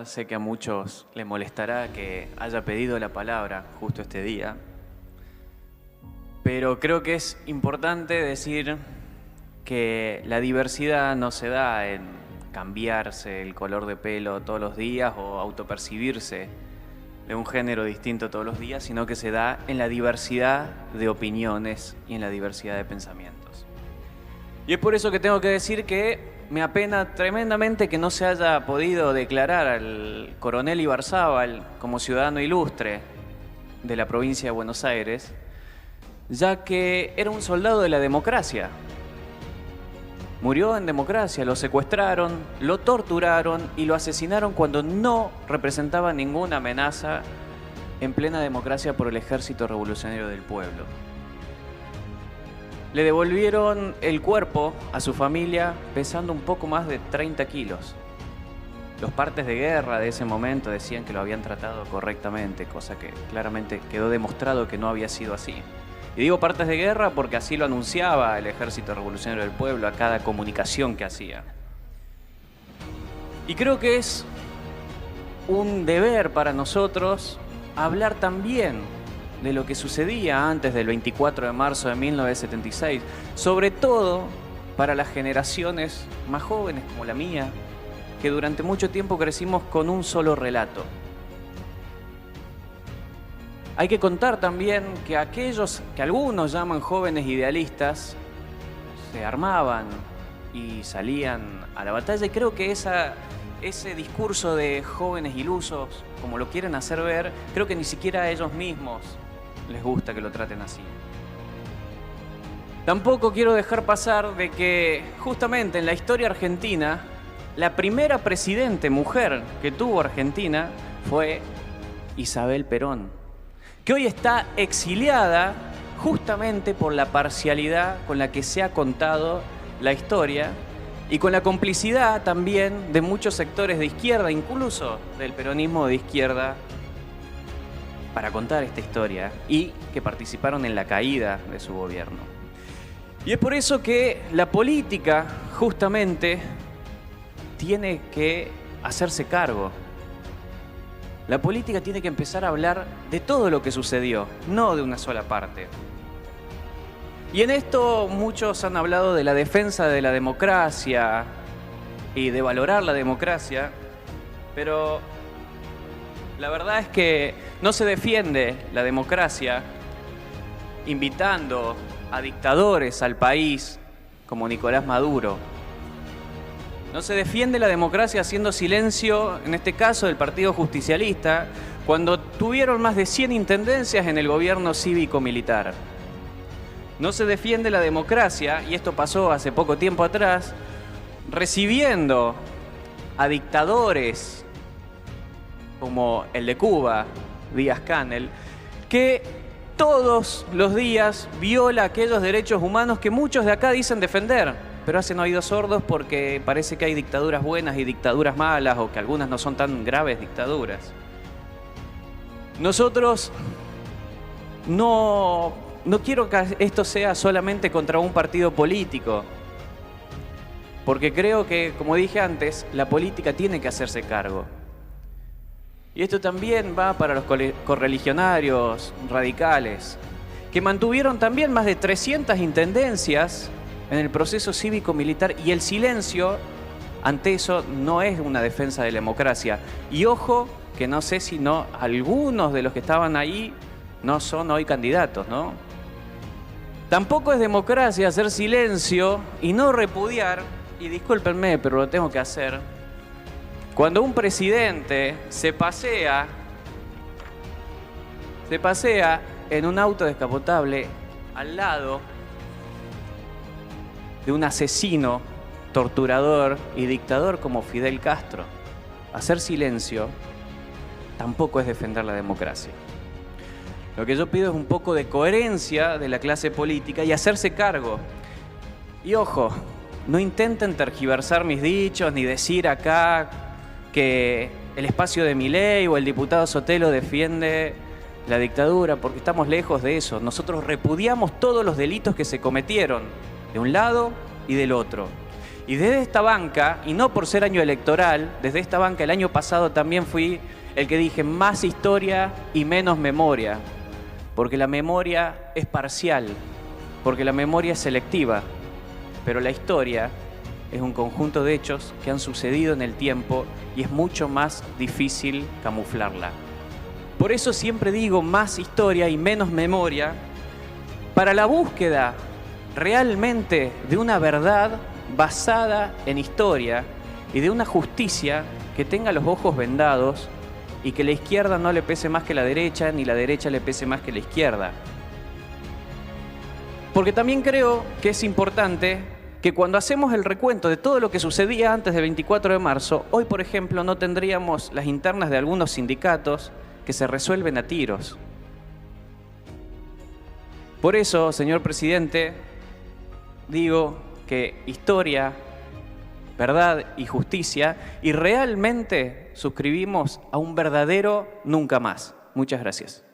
Sé que a muchos les molestará que haya pedido la palabra justo este día, pero creo que es importante decir que la diversidad no se da en cambiarse el color de pelo todos los días o autopercibirse de un género distinto todos los días, sino que se da en la diversidad de opiniones y en la diversidad de pensamientos. Y es por eso que tengo que decir que me apena tremendamente que no se haya podido declarar al coronel Ibarzábal como ciudadano ilustre de la provincia de Buenos Aires, ya que era un soldado de la democracia. Murió en democracia, lo secuestraron, lo torturaron y lo asesinaron cuando no representaba ninguna amenaza en plena democracia por el Ejército Revolucionario del Pueblo. Le devolvieron el cuerpo a su familia pesando un poco más de 30 kilos. Los partes de guerra de ese momento decían que lo habían tratado correctamente, cosa que claramente quedó demostrado que no había sido así. Y digo partes de guerra porque así lo anunciaba el Ejército Revolucionario del Pueblo a cada comunicación que hacía. Y creo que es un deber para nosotros hablar también de lo que sucedía antes del 24 de marzo de 1976, sobre todo para las generaciones más jóvenes como la mía, que durante mucho tiempo crecimos con un solo relato. Hay que contar también que aquellos que algunos llaman jóvenes idealistas se armaban y salían a la batalla, y creo que ese discurso de jóvenes ilusos, como lo quieren hacer ver, creo que ni siquiera a ellos mismos les gusta que lo traten así. Tampoco quiero dejar pasar de que justamente en la historia argentina, la primera presidente mujer que tuvo Argentina fue Isabel Perón, que hoy está exiliada justamente por la parcialidad con la que se ha contado la historia y con la complicidad también de muchos sectores de izquierda, incluso del peronismo de izquierda, para contar esta historia y que participaron en la caída de su gobierno. Y es por eso que la política justamente tiene que hacerse cargo. La política tiene que empezar a hablar de todo lo que sucedió, no de una sola parte. Y en esto muchos han hablado de la defensa de la democracia y de valorar la democracia, pero la verdad es que no se defiende la democracia invitando a dictadores al país como Nicolás Maduro. No se defiende la democracia haciendo silencio, en este caso del Partido Justicialista, cuando tuvieron más de 100 intendencias en el gobierno cívico-militar. No se defiende la democracia, y esto pasó hace poco tiempo atrás, recibiendo a dictadores como el de Cuba, Díaz-Canel, que todos los días viola aquellos derechos humanos que muchos de acá dicen defender, pero hacen oídos sordos porque parece que hay dictaduras buenas y dictaduras malas, o que algunas no son tan graves dictaduras. Nosotros no quiero que esto sea solamente contra un partido político, porque creo que, como dije antes, la política tiene que hacerse cargo. Y esto también va para los correligionarios radicales, que mantuvieron también más de 300 intendencias en el proceso cívico-militar, y el silencio ante eso no es una defensa de la democracia. Y ojo, que no sé si algunos de los que estaban ahí no son hoy candidatos, ¿no? Tampoco es democracia hacer silencio y no repudiar, y discúlpenme, pero lo tengo que hacer, cuando un presidente se pasea en un auto descapotable al lado de un asesino, torturador y dictador como Fidel Castro. Hacer silencio tampoco es defender la democracia. Lo que yo pido es un poco de coherencia de la clase política y hacerse cargo. Y ojo, no intenten tergiversar mis dichos ni decir acá que el espacio de Milei o el diputado Sotelo defiende la dictadura, porque estamos lejos de eso. Nosotros repudiamos todos los delitos que se cometieron de un lado y del otro. Y desde esta banca, y no por ser año electoral, desde esta banca el año pasado también fui el que dije más historia y menos memoria, porque la memoria es parcial, porque la memoria es selectiva, pero la historia es un conjunto de hechos que han sucedido en el tiempo y es mucho más difícil camuflarla. Por eso siempre digo más historia y menos memoria, para la búsqueda realmente de una verdad basada en historia y de una justicia que tenga los ojos vendados y que la izquierda no le pese más que la derecha, ni la derecha le pese más que la izquierda. Porque también creo que es importante que cuando hacemos el recuento de todo lo que sucedía antes del 24 de marzo, hoy, por ejemplo, no tendríamos las internas de algunos sindicatos que se resuelven a tiros. Por eso, señor presidente, digo que historia, verdad y justicia, y realmente suscribimos a un verdadero nunca más. Muchas gracias.